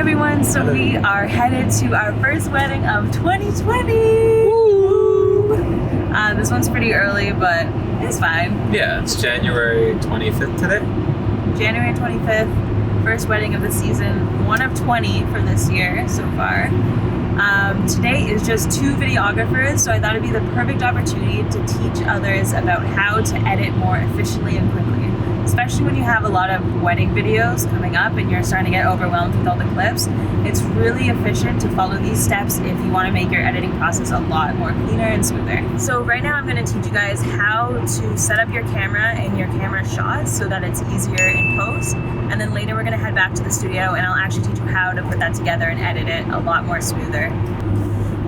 everyone, so we are headed to our first wedding of 2020. Woo! This one's pretty early, but it's fine. Yeah, it's January 25th today. January 25th, first wedding of the season, one of 20 for this year so far. Today is just 2 videographers, so I thought it'd be the perfect opportunity to teach others about how to edit more efficiently and quickly. Especially when you have a lot of wedding videos coming up and you're starting to get overwhelmed with all the clips. It's really efficient to follow these steps if you want to make your editing process a lot more cleaner and smoother. So right now I'm going to teach you guys how to set up your camera and your camera shots so that it's easier in post. And then later we're going to head back to the studio and I'll actually teach you how to put that together and edit it a lot more smoother.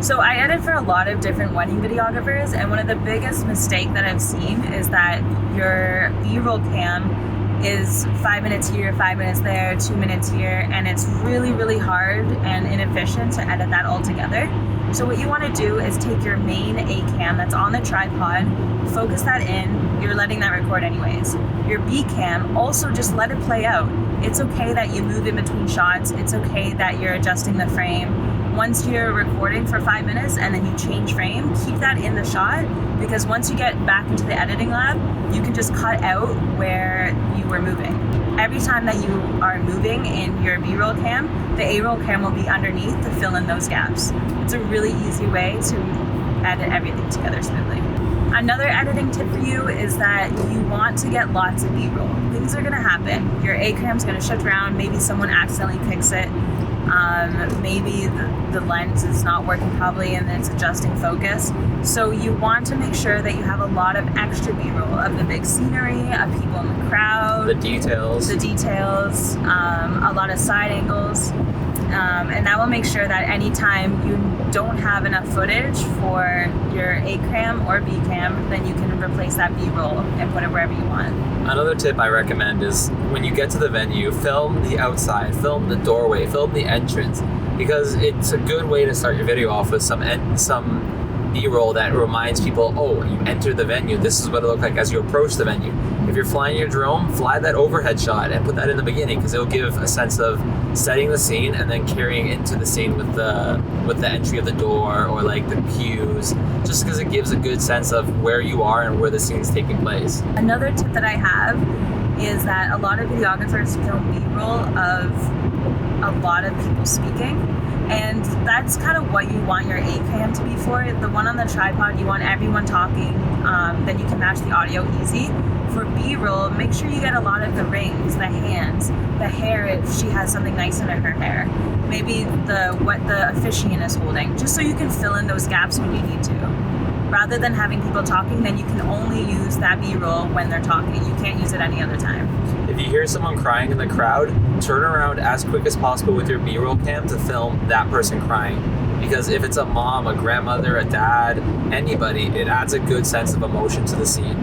So I edit for a lot of different wedding videographers, and one of the biggest mistakes that I've seen is that your B-roll cam is 5 minutes here, 5 minutes there, 2 minutes here, and it's really, really hard and inefficient to edit that all together. So what you want to do is take your main A cam that's on the tripod, focus that in, you're letting that record anyways. Your B cam, also just let it play out. It's okay that you move in between shots, it's okay that you're adjusting the frame. Once you're recording for 5 minutes and then you change frame, keep that in the shot, because once you get back into the editing lab, you can just cut out where you were moving. Every time that you are moving in your B-roll cam, the A-roll cam will be underneath to fill in those gaps. It's a really easy way to edit everything together smoothly. Another editing tip for you is that you want to get lots of B-roll. Things are gonna happen. Your A-cam's gonna shut down, maybe someone accidentally kicks it. Maybe the lens is not working properly and it's adjusting focus. So you want to make sure that you have a lot of extra B-roll of the big scenery, of people in the crowd. The details, a lot of side angles. And that will make sure that anytime you don't have enough footage for your A cam or B cam, then you can replace that B-roll and put it wherever you want. Another tip I recommend is when you get to the venue, film the outside, film the doorway, film the entrance, because it's a good way to start your video off with some B-roll that reminds people, oh, you entered the venue, this is what it looked like as you approach the venue. If you're flying your drone, fly that overhead shot and put that in the beginning, because it'll give a sense of setting the scene and then carrying into the scene with the entry of the door or like the cues, just because it gives a good sense of where you are and where the scene's taking place. Another tip that I have is that a lot of videographers film B-roll of a lot of people speaking. And that's kind of what you want your A-cam to be for. The one on the tripod, you want everyone talking, then you can match the audio easy. For B-roll, make sure you get a lot of the rings, the hands, the hair if she has something nice under her hair. Maybe what the officiant is holding, just so you can fill in those gaps when you need to. Rather than having people talking, then you can only use that B-roll when they're talking. You can't use it any other time. If you hear someone crying in the crowd, turn around as quick as possible with your B-roll cam to film that person crying. Because if it's a mom, a grandmother, a dad, anybody, it adds a good sense of emotion to the scene.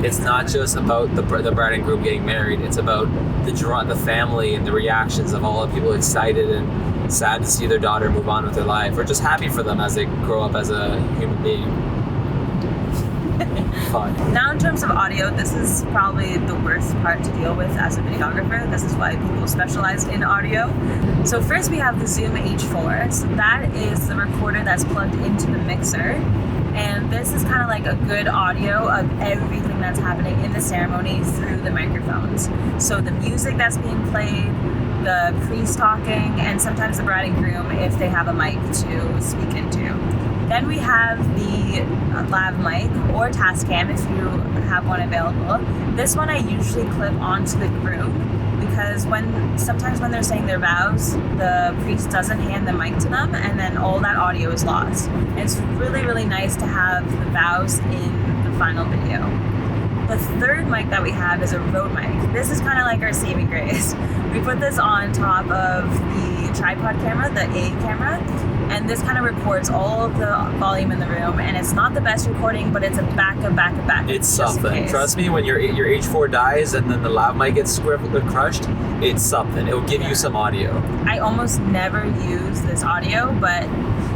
It's not just about the bride and groom getting married. It's about the family and the reactions of all the people excited and sad to see their daughter move on with their life, or just happy for them as they grow up as a human being. Fun. Now in terms of audio, this is probably the worst part to deal with as a videographer. This is why people specialize in audio. So first we have the Zoom H4. So that is the recorder that's plugged into the mixer. And this is kind of like a good audio of everything that's happening in the ceremony through the microphones. So the music that's being played, the priest talking, and sometimes the bride and groom if they have a mic to speak into. Then we have the lav mic or Tascam if you have one available. This one I usually clip onto the groom, because sometimes when they're saying their vows, the priest doesn't hand the mic to them and then all that audio is lost. And it's really, really nice to have the vows in the final video. The third mic that we have is a Rode mic. This is kind of like our saving grace. We put this on top of the tripod camera, the A camera, and this kind of records all of the volume in the room, and it's not the best recording, but it's a backup. It's something. Trust me, when your H4 dies and then the lav mic gets crushed, it's something. It'll give you some audio. I almost never use this audio, but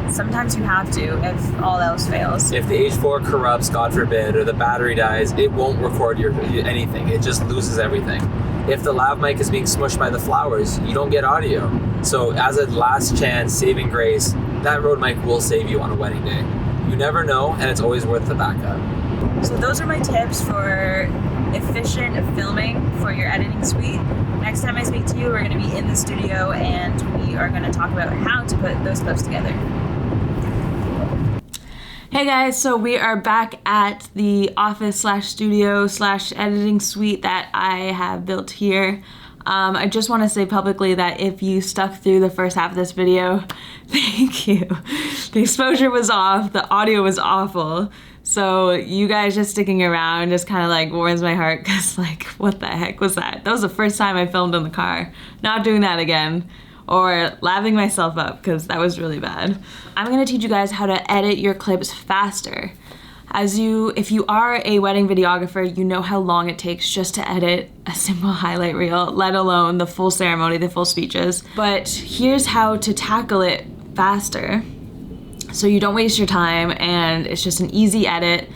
sometimes you have to if all else fails. If the H4 corrupts, God forbid, or the battery dies, it won't record anything. It just loses everything. if the lav mic is being smushed by the flowers, you don't get audio. So as a last chance, saving grace, that Rode mic will save you on a wedding day. You never know, and it's always worth the backup. So those are my tips for efficient filming for your editing suite. Next time I speak to you, we're going to be in the studio and we are going to talk about how to put those clips together. Hey guys, so we are back at the office slash studio slash editing suite that I have built here. I just want to say publicly that if you stuck through the first half of this video, thank you. The exposure was off, the audio was awful. So you guys just sticking around just kind of like warms my heart, because like, what the heck was that? That was the first time I filmed in the car. Not doing that again, or laughing myself up, because that was really bad. I'm gonna teach you guys how to edit your clips faster. If you are a wedding videographer, you know how long it takes just to edit a simple highlight reel, let alone the full ceremony, the full speeches. But here's how to tackle it faster, so you don't waste your time, and it's just an easy edit,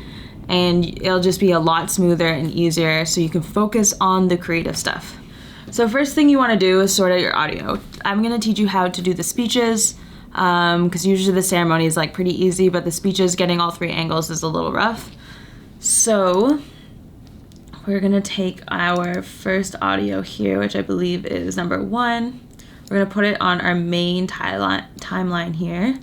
and it'll just be a lot smoother and easier, so you can focus on the creative stuff. So first thing you want to do is sort out your audio. I'm going to teach you how to do the speeches, because usually the ceremony is like pretty easy, but the speeches, getting all 3 angles is a little rough. So we're going to take our first audio here, which I believe is number 1. We're going to put it on our main timeline here.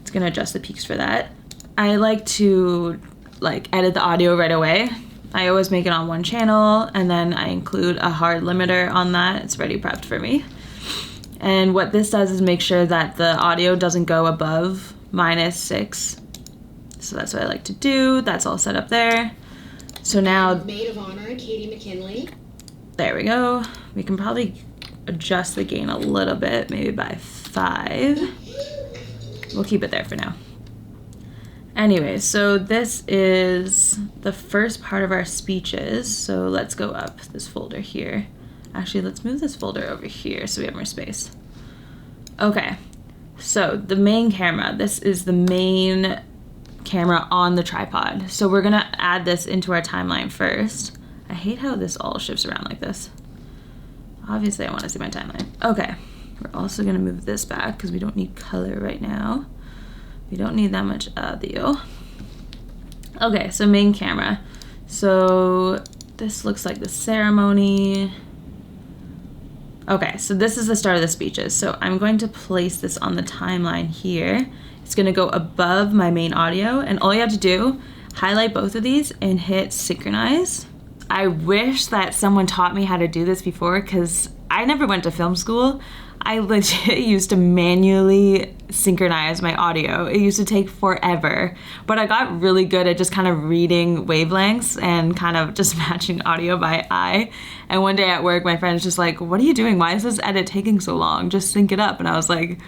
It's going to adjust the peaks for that. I like to edit the audio right away. I always make it on one channel, and then I include a hard limiter on that. It's already prepped for me. And what this does is make sure that the audio doesn't go above -6. So that's what I like to do. That's all set up there. So now, Maid of Honor, Katie McKinley. There we go. We can probably adjust the gain a little bit, maybe by 5. We'll keep it there for now. Anyway, so this is the first part of our speeches. So let's go up this folder here. Actually, let's move this folder over here so we have more space. Okay, so the main camera. This is the main camera on the tripod. So we're gonna add this into our timeline first. I hate how this all shifts around like this. Obviously, I want to see my timeline. Okay, we're also gonna move this back because we don't need color right now. We don't need that much audio. Okay, so main camera. So this looks like the ceremony. Okay, so this is the start of the speeches. So I'm going to place this on the timeline here. It's gonna go above my main audio, and all you have to do, highlight both of these and hit synchronize. I wish that someone taught me how to do this before, because I never went to film school. I legit used to manually synchronize my audio. It used to take forever, but I got really good at just kind of reading wavelengths and kind of just matching audio by eye. And one day at work, my friend's just like, "What are you doing? Why is this edit taking so long? Just sync it up." And I was like,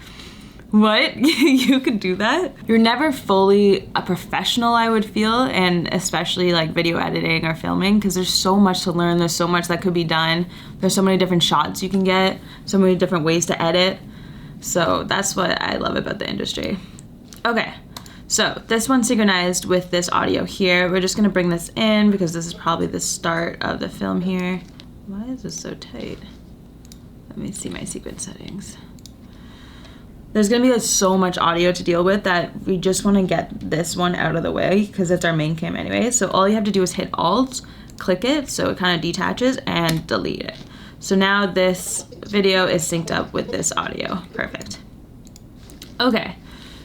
what? You could do that? You're never fully a professional, I would feel, and especially like video editing or filming, because there's so much to learn. There's so much that could be done. There's so many different shots you can get, so many different ways to edit. So that's what I love about the industry. Okay, so this one's synchronized with this audio here. We're just gonna bring this in because this is probably the start of the film here. Why is this so tight? Let me see my sequence settings. There's gonna be so much audio to deal with that we just wanna get this one out of the way because it's our main cam anyway. So all you have to do is hit Alt, click it so it kind of detaches, and delete it. So now this video is synced up with this audio. Perfect. Okay,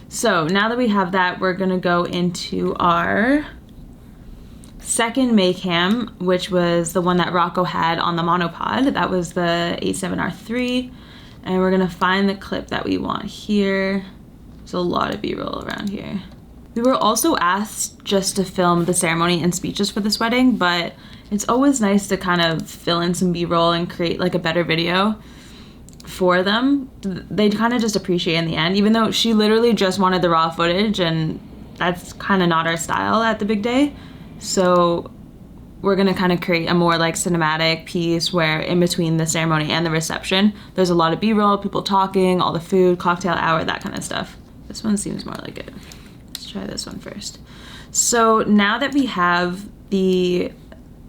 so now that we have that, we're gonna go into our second Maycam, which was the one that Rocco had on the monopod. That was the A7R3. And we're gonna find the clip that we want here. There's a lot of B-roll around here. We were also asked just to film the ceremony and speeches for this wedding, but it's always nice to kind of fill in some B-roll and create like a better video for them. They kind of just appreciate in the end, even though she literally just wanted the raw footage, and that's kind of not our style at the big day. So we're gonna kind of create a more like cinematic piece where in between the ceremony and the reception, there's a lot of B-roll, people talking, all the food, cocktail hour, that kind of stuff. This one seems more like it. Let's try this one first. So now that we have the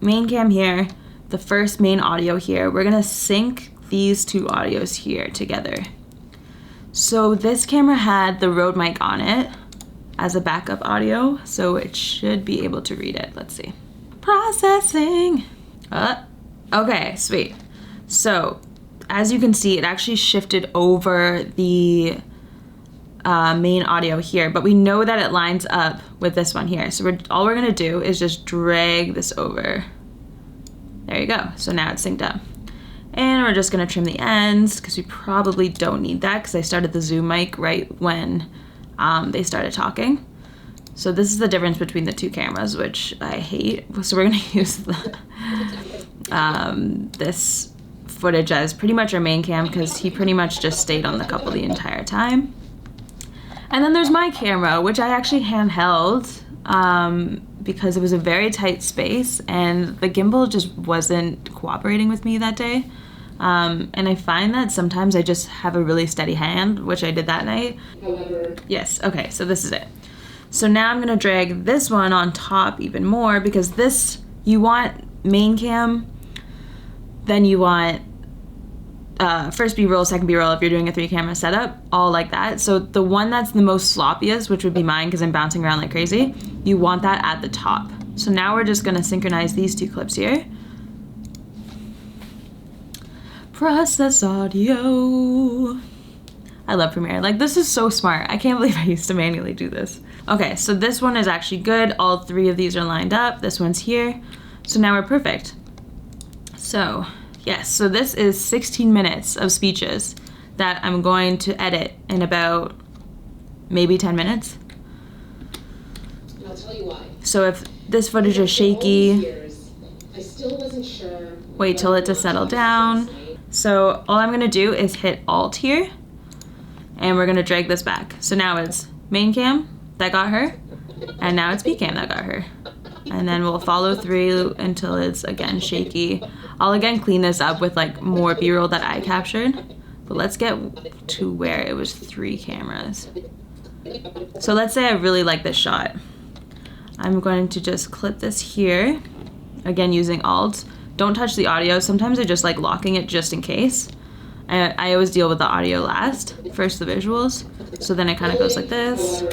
main cam here, the first main audio here, we're gonna sync these two audios here together. So this camera had the Rode mic on it as a backup audio, so it should be able to read it. Let's see. Processing. Okay, sweet. So as you can see, it actually shifted over the main audio here, but we know that it lines up with this one here. So all we're gonna do is just drag this over. There you go. So now it's synced up. And we're just gonna trim the ends because we probably don't need that because I started the Zoom mic right when they started talking. So this is the difference between the two cameras, which I hate. So we're gonna use this footage as pretty much our main cam because he pretty much just stayed on the couple the entire time. And then there's my camera, which I actually handheld because it was a very tight space and the gimbal just wasn't cooperating with me that day. And I find that sometimes I just have a really steady hand, which I did that night. However, yes, okay, so this is it. So now I'm gonna drag this one on top even more because this, you want main cam, then you want first B-roll, second B-roll if you're doing a 3-camera setup, all like that. So the one that's the most sloppiest, which would be mine because I'm bouncing around like crazy, you want that at the top. So now we're just gonna synchronize these two clips here. Process audio. I love Premiere. Like, this is so smart. I can't believe I used to manually do this. Okay, so this one is actually good. All 3 of these are lined up. This one's here. So now we're perfect. So yes, so this is 16 minutes of speeches that I'm going to edit in about maybe 10 minutes. and I'll tell you why. So if this footage is shaky, I still wasn't sure. wait till it to settle down. So all I'm gonna do is hit Alt here, and we're gonna drag this back. So now it's main cam, that got her, and now it's B cam, that got her. And then we'll follow through until it's again shaky. I'll again clean this up with like more B-roll that I captured, but let's get to where it was 3 cameras. So let's say I really like this shot. I'm going to just clip this here, again using Alt. Don't touch the audio. Sometimes I just like locking it just in case. I always deal with the audio last, first the visuals. So then it kind of goes like this.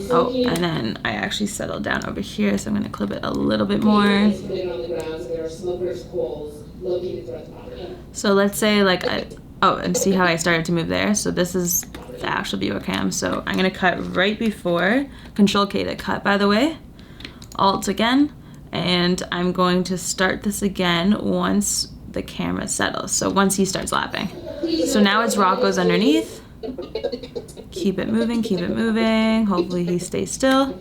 Oh, and then I actually settled down over here, so I'm gonna clip it a little bit more. So let's say like oh, and see how I started to move there? So this is the actual viewer cam. So I'm gonna cut right before, Control K to cut by the way, Alt again, and I'm going to start this again once the camera settles. So once he starts lapping. So now it's Rocco's underneath. Keep it moving, hopefully he stays still,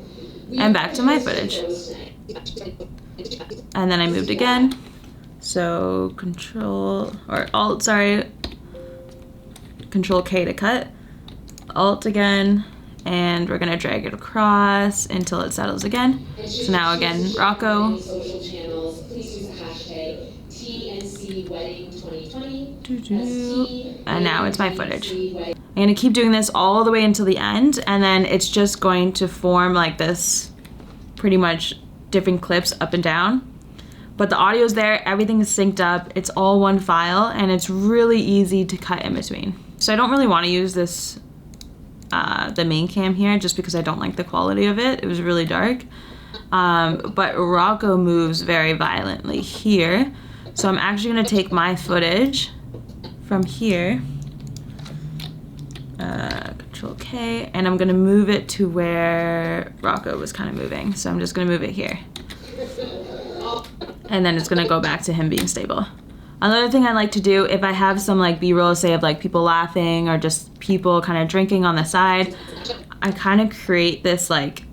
and back to my footage. And then I moved again, so Control K to cut, Alt again, and we're gonna drag it across until it settles again. So now again, Rocco. And now it's my footage. I'm gonna keep doing this all the way until the end, and then it's just going to form like this, pretty much different clips up and down. But the audio's there, everything is synced up, it's all one file, and it's really easy to cut in between. So I don't really want to use this, the main cam here, just because I don't like the quality of it. It was really dark. But Rocco moves very violently here. So I'm actually gonna take my footage from here, Control K, and I'm gonna move it to where Rocco was kind of moving. So I'm just gonna move it here. And then it's gonna go back to him being stable. Another thing I like to do, if I have some like B-roll, say of like people laughing or just people kind of drinking on the side, I kind of create this like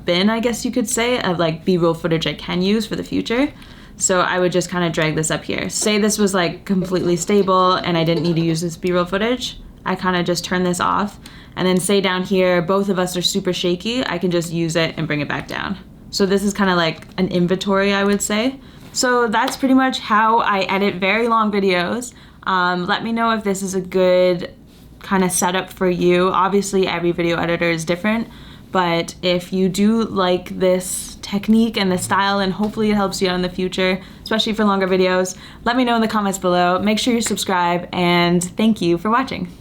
bin, I guess you could say, of like B-roll footage I can use for the future. So I would just kind of drag this up here. Say this was like completely stable and I didn't need to use this B-roll footage. I kind of just turn this off, and then say down here, both of us are super shaky, I can just use it and bring it back down. So this is kind of like an inventory, I would say. So that's pretty much how I edit very long videos. Let me know if this is a good kind of setup for you. Obviously every video editor is different, But if you do like this technique and the style, and hopefully it helps you out in the future, especially for longer videos, let me know in the comments below. Make sure you subscribe, and thank you for watching.